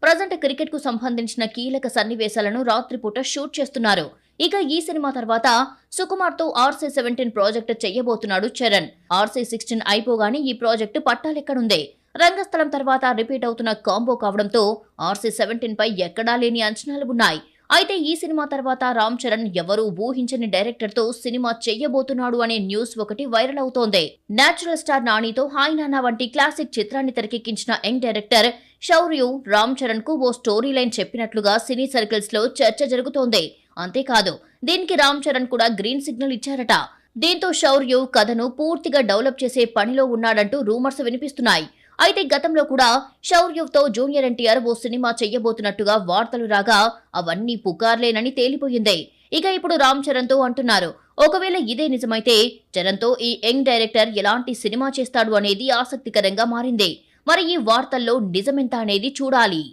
Present cricket కు సంబంధించిన కీలక సన్నివేశాలను రాత్రిపూట షూట్ చేస్తున్నారు. ఇక ఈ సినిమా తర్వాత సుకుమార్ తో RC-17 ప్రాజెక్ట్ చెయ్యబోతున్నాడు చరణ్. RC-16 అయిపోగానే ఈ ప్రాజెక్టు పట్టాలెక్కడుంది. రంగస్థలం తర్వాత రిపీట్ అవుతున్న కాంబో కావడంతో RC-17 పై ఎక్కడా లేని అంచనాలు ఉన్నాయి. అయితే ఈ సినిమా తర్వాత రామ్ చరణ్ ఎవరూ ఊహించని డైరెక్టర్ తో సినిమా చెయ్యబోతున్నాడు అనే న్యూస్ ఒకటి వైరల్ అవుతోంది. నేచురల్ స్టార్ నానితో హాయ్ నాన్న వంటి క్లాసిక్ చిత్రాన్ని తెరకెక్కించిన యంగ్ డైరెక్టర్ శౌర్యు రామ్ చరణ్ కు ఓ స్టోరీ లైన్ చెప్పినట్లుగా సినీ సర్కిల్స్ లో చర్చ జరుగుతోంది. అంతేకాదు దీనికి రామ్ చరణ్ కూడా గ్రీన్ సిగ్నల్ ఇచ్చారట. దీంతో శౌర్యు కథను పూర్తిగా డెవలప్ చేసే పనిలో ఉన్నాడంటూ రూమర్స్ వినిపిస్తున్నాయి. అయితే గతంలో కూడా శౌర్యుతో జూనియర్ ఎన్టీఆర్ ఓ సినిమా చెయ్యబోతున్నట్టుగా వార్తలు రాగా అవన్నీ పుకార్లేనని తేలిపోయింది. ఇక ఇప్పుడు రామ్ చరణ్ తో అంటున్నారు. ఒకవేళ ఇదే నిజమైతే చరణ్ తో ఈ యంగ్ డైరెక్టర్ ఎలాంటి సినిమా చేస్తాడు అనేది ఆసక్తికరంగా మారింది. మరి ఈ వార్తల్లో నిజమెంత అనేది చూడాలి.